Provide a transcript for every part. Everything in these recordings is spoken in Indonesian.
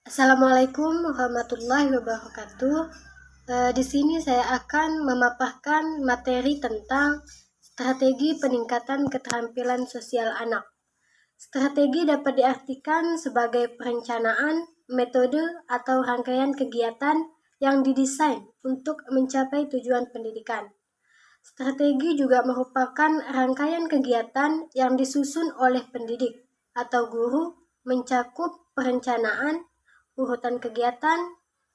Assalamualaikum warahmatullahi wabarakatuh. Di sini saya akan memaparkan materi tentang strategi peningkatan keterampilan sosial anak. Strategi dapat diartikan sebagai perencanaan, metode, atau rangkaian kegiatan yang didesain untuk mencapai tujuan pendidikan. Strategi juga merupakan rangkaian kegiatan yang disusun oleh pendidik atau guru, mencakup perencanaan, urutan kegiatan,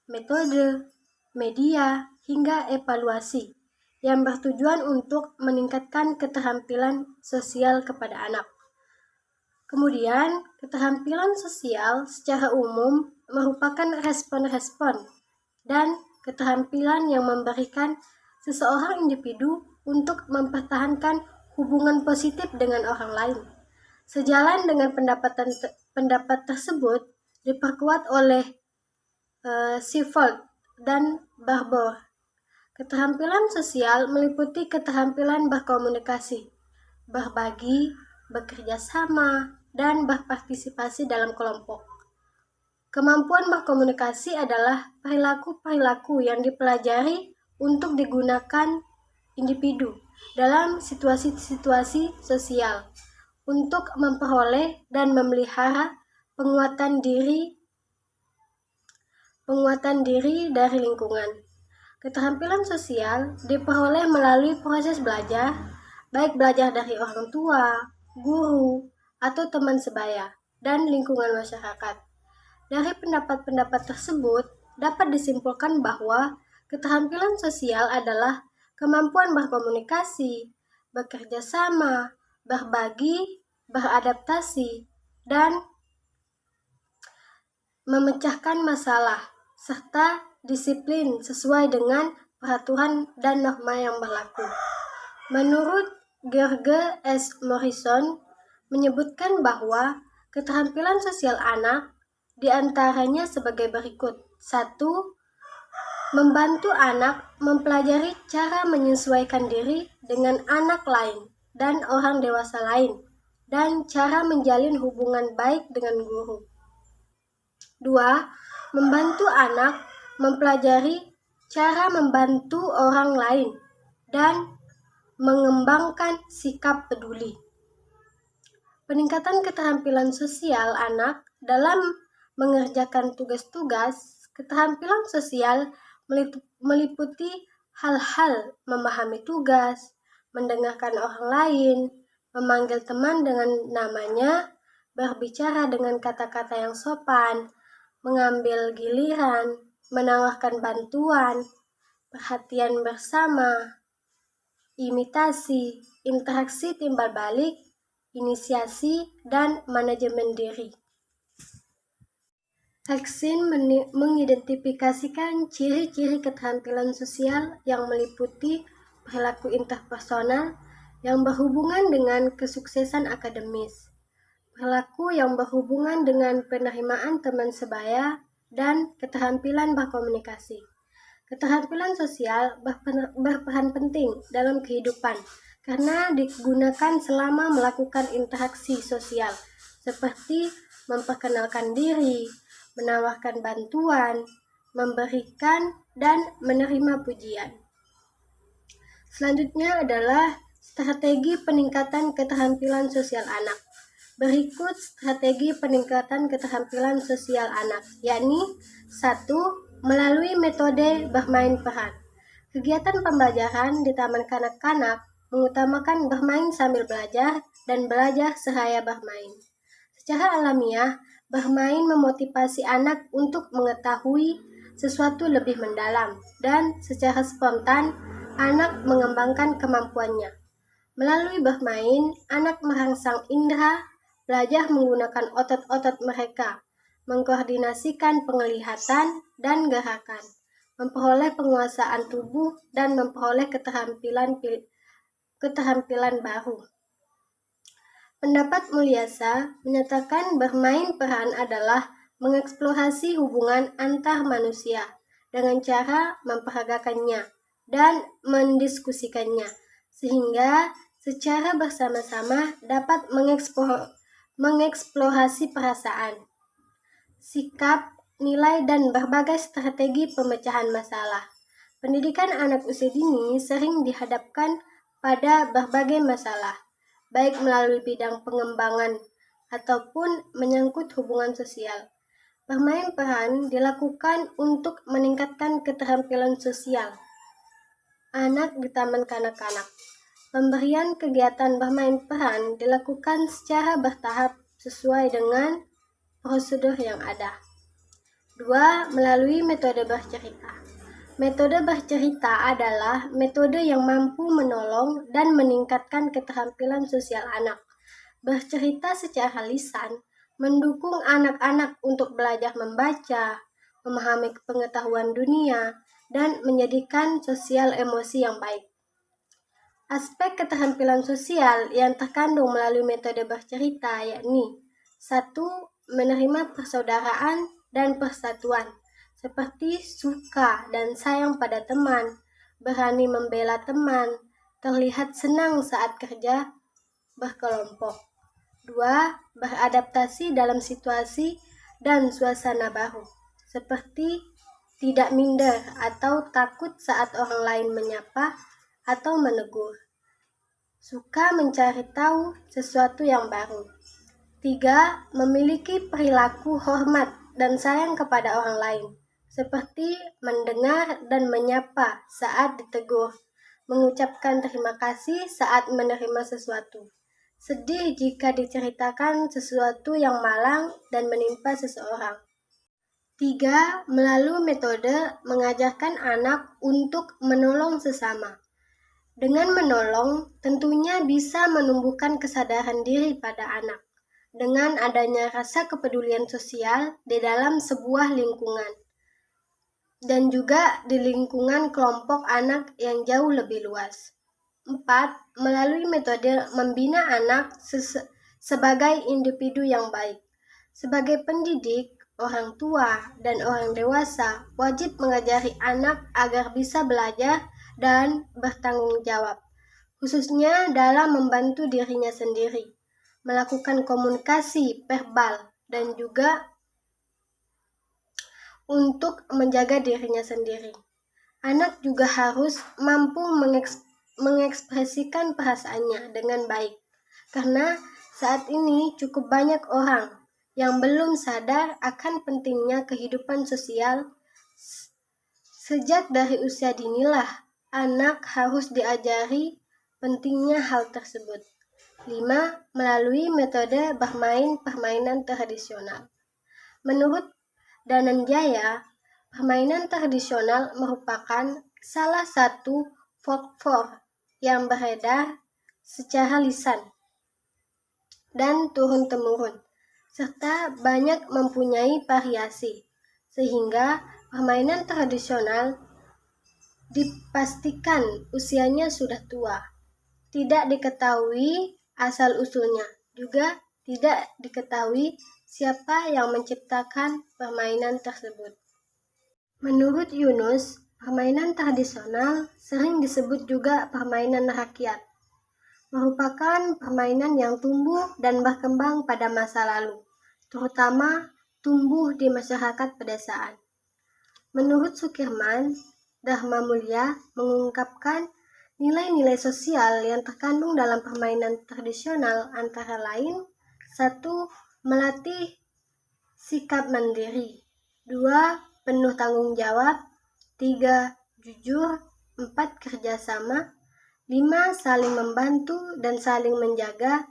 metode, media, hingga evaluasi yang bertujuan untuk meningkatkan keterampilan sosial kepada anak. Kemudian, keterampilan sosial secara umum merupakan respon-respon dan keterampilan yang memberikan seseorang individu untuk mempertahankan hubungan positif dengan orang lain. Sejalan dengan pendapat tersebut diperkuat oleh Seafold dan Barbour. Keterampilan sosial meliputi keterampilan berkomunikasi, berbagi, bekerja sama, dan berpartisipasi dalam kelompok. Kemampuan berkomunikasi adalah perilaku-perilaku yang dipelajari untuk digunakan individu dalam situasi-situasi sosial untuk memperoleh dan memelihara penguatan diri dari lingkungan. Keterampilan sosial diperoleh melalui proses belajar, baik belajar dari orang tua, guru, atau teman sebaya, dan lingkungan masyarakat. Dari pendapat-pendapat tersebut, dapat disimpulkan bahwa keterampilan sosial adalah kemampuan berkomunikasi, bekerja sama, berbagi, beradaptasi, dan memecahkan masalah, serta disiplin sesuai dengan peraturan dan norma yang berlaku. Menurut George S. Morrison menyebutkan bahwa keterampilan sosial anak diantaranya sebagai berikut. 1. Membantu anak mempelajari cara menyesuaikan diri dengan anak lain dan orang dewasa lain, dan cara menjalin hubungan baik dengan guru. 2. Membantu anak mempelajari cara membantu orang lain dan mengembangkan sikap peduli. Peningkatan keterampilan sosial anak dalam mengerjakan tugas-tugas. Keterampilan sosial meliputi hal-hal memahami tugas, mendengarkan orang lain, memanggil teman dengan namanya, berbicara dengan kata-kata yang sopan, mengambil giliran, menawarkan bantuan, perhatian bersama, imitasi, interaksi timbal balik, inisiasi, dan manajemen diri. Vaksin mengidentifikasikan ciri-ciri keterampilan sosial yang meliputi perilaku interpersonal yang berhubungan dengan kesuksesan akademis, perilaku yang berhubungan dengan penerimaan teman sebaya, dan keterampilan berkomunikasi. Keterampilan sosial berperan penting dalam kehidupan karena digunakan selama melakukan interaksi sosial, seperti memperkenalkan diri, menawarkan bantuan, memberikan, dan menerima pujian. Selanjutnya adalah strategi peningkatan keterampilan sosial anak. Berikut strategi peningkatan keterampilan sosial anak, yakni 1. Melalui metode bermain peran. Kegiatan pembelajaran di taman kanak-kanak mengutamakan bermain sambil belajar dan belajar seraya bermain. Secara alamiah, bermain memotivasi anak untuk mengetahui sesuatu lebih mendalam, dan secara spontan, anak mengembangkan kemampuannya. Melalui bermain, anak merangsang indera, belajar menggunakan otot-otot mereka, mengkoordinasikan penglihatan dan gerakan, memperoleh penguasaan tubuh, dan memperoleh keterampilan baru. Pendapat Mulyasa menyatakan bermain peran adalah mengeksplorasi hubungan antar manusia dengan cara memperagakannya dan mendiskusikannya, sehingga secara bersama-sama dapat mengeksplorasi perasaan, sikap, nilai, dan berbagai strategi pemecahan masalah. Pendidikan anak usia dini sering dihadapkan pada berbagai masalah, baik melalui bidang pengembangan ataupun menyangkut hubungan sosial. Bermain peran dilakukan untuk meningkatkan keterampilan sosial anak di taman kanak-kanak. Pemberian kegiatan bermain peran dilakukan secara bertahap sesuai dengan prosedur yang ada. 2. Melalui metode bercerita. Metode bercerita adalah metode yang mampu menolong dan meningkatkan keterampilan sosial anak. Bercerita secara lisan mendukung anak-anak untuk belajar membaca, memahami pengetahuan dunia, dan menjadikan sosial emosi yang baik. Aspek keterampilan sosial yang terkandung melalui metode bercerita yakni 1. Menerima persaudaraan dan persatuan, seperti suka dan sayang pada teman, berani membela teman, terlihat senang saat kerja berkelompok. 2. Beradaptasi dalam situasi dan suasana baru, seperti tidak minder atau takut saat orang lain menyapa atau menegur. Suka mencari tahu sesuatu yang baru. 3. Memiliki perilaku hormat dan sayang kepada orang lain, seperti mendengar dan menyapa saat ditegur, mengucapkan terima kasih saat menerima sesuatu, sedih jika diceritakan sesuatu yang malang dan menimpa seseorang. 3. Melalui metode mengajarkan anak untuk menolong sesama. Dengan menolong, tentunya bisa menumbuhkan kesadaran diri pada anak, dengan adanya rasa kepedulian sosial di dalam sebuah lingkungan, dan juga di lingkungan kelompok anak yang jauh lebih luas. 4. Melalui metode membina anak sebagai individu yang baik. Sebagai pendidik, orang tua, dan orang dewasa wajib mengajari anak agar bisa belajar dan bertanggung jawab, khususnya dalam membantu dirinya sendiri, melakukan komunikasi verbal, dan juga untuk menjaga dirinya sendiri. Anak juga harus mampu mengekspresikan perasaannya dengan baik, karena saat ini cukup banyak orang yang belum sadar akan pentingnya kehidupan sosial. Sejak dari usia dinilah anak harus diajari pentingnya hal tersebut. 5. Melalui metode bermain permainan tradisional. Menurut Dananjaya, permainan tradisional merupakan salah satu folklore yang beredar secara lisan dan turun-temurun, serta banyak mempunyai variasi, sehingga permainan tradisional dipastikan usianya sudah tua. Tidak diketahui asal-usulnya, juga tidak diketahui siapa yang menciptakan permainan tersebut. Menurut Yunus, permainan tradisional sering disebut juga permainan rakyat, merupakan permainan yang tumbuh dan berkembang pada masa lalu, terutama tumbuh di masyarakat pedesaan. Menurut Sukirman, Dharma Mulia mengungkapkan nilai-nilai sosial yang terkandung dalam permainan tradisional antara lain 1. Melatih sikap mandiri, 2. Penuh tanggung jawab, 3. Jujur, 4. Kerjasama, 5. Saling membantu dan saling menjaga,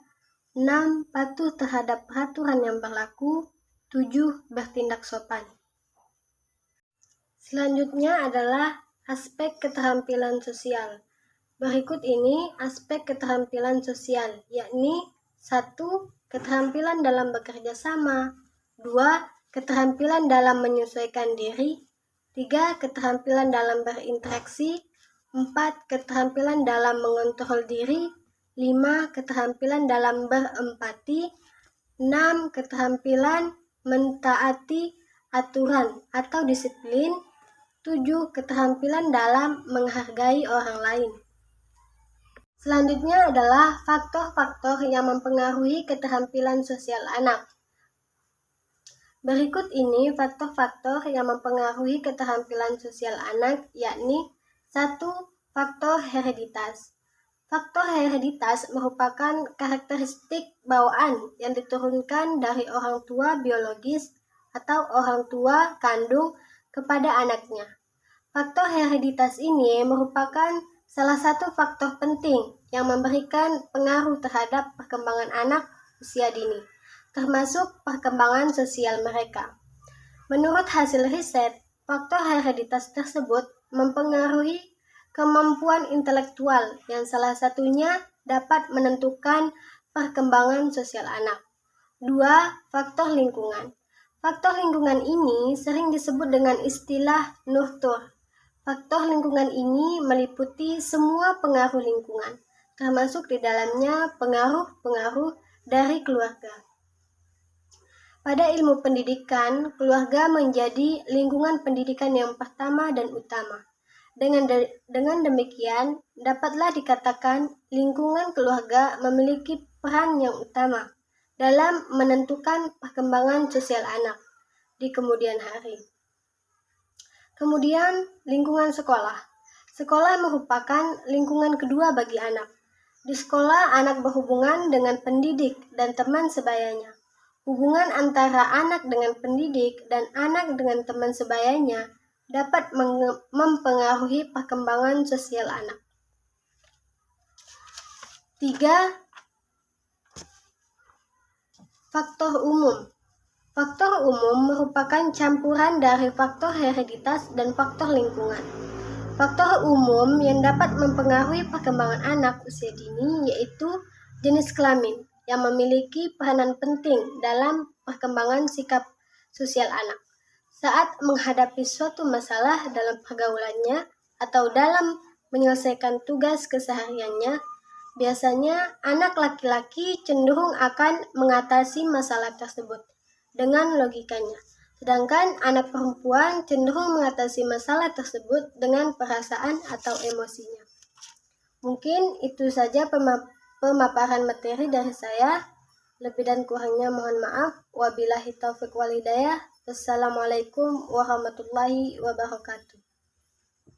6. Patuh terhadap peraturan yang berlaku, 7. Bertindak sopan. Selanjutnya adalah aspek keterampilan sosial. Berikut ini aspek keterampilan sosial, yakni 1. Keterampilan dalam bekerja sama, 2. Keterampilan dalam menyesuaikan diri, 3. Keterampilan dalam berinteraksi, 4. Keterampilan dalam mengontrol diri, 5. Keterampilan dalam berempati, 6. Keterampilan mentaati aturan atau disiplin, 7. Keterampilan dalam menghargai orang lain. Selanjutnya adalah faktor-faktor yang mempengaruhi keterampilan sosial anak. Berikut ini faktor-faktor yang mempengaruhi keterampilan sosial anak, yakni 1. Faktor hereditas. Faktor hereditas merupakan karakteristik bawaan yang diturunkan dari orang tua biologis atau orang tua kandung kepada anaknya. Faktor hereditas ini merupakan salah satu faktor penting yang memberikan pengaruh terhadap perkembangan anak usia dini, termasuk perkembangan sosial mereka. Menurut hasil riset, faktor hereditas tersebut mempengaruhi kemampuan intelektual yang salah satunya dapat menentukan perkembangan sosial anak. 2. Faktor lingkungan. Faktor lingkungan ini sering disebut dengan istilah nurtur. Faktor lingkungan ini meliputi semua pengaruh lingkungan, termasuk di dalamnya pengaruh-pengaruh dari keluarga. Pada ilmu pendidikan, keluarga menjadi lingkungan pendidikan yang pertama dan utama. Dengan demikian, dapatlah dikatakan lingkungan keluarga memiliki peran yang utama dalam menentukan perkembangan sosial anak di kemudian hari. Kemudian, lingkungan sekolah. Sekolah merupakan lingkungan kedua bagi anak. Di sekolah, anak berhubungan dengan pendidik dan teman sebayanya. Hubungan antara anak dengan pendidik dan anak dengan teman sebayanya dapat mempengaruhi perkembangan sosial anak. 3. Faktor umum. Faktor umum merupakan campuran dari faktor hereditas dan faktor lingkungan. Faktor umum yang dapat mempengaruhi perkembangan anak usia dini yaitu jenis kelamin yang memiliki peranan penting dalam perkembangan sikap sosial anak. Saat menghadapi suatu masalah dalam pergaulannya atau dalam menyelesaikan tugas kesehariannya, biasanya anak laki-laki cenderung akan mengatasi masalah tersebut dengan logikanya, sedangkan anak perempuan cenderung mengatasi masalah tersebut dengan perasaan atau emosinya. Mungkin itu saja pemaparan materi dari saya. Lebih dan kurangnya mohon maaf. Wabillahi taufiq wal hidayah. Wassalamualaikum warahmatullahi wabarakatuh.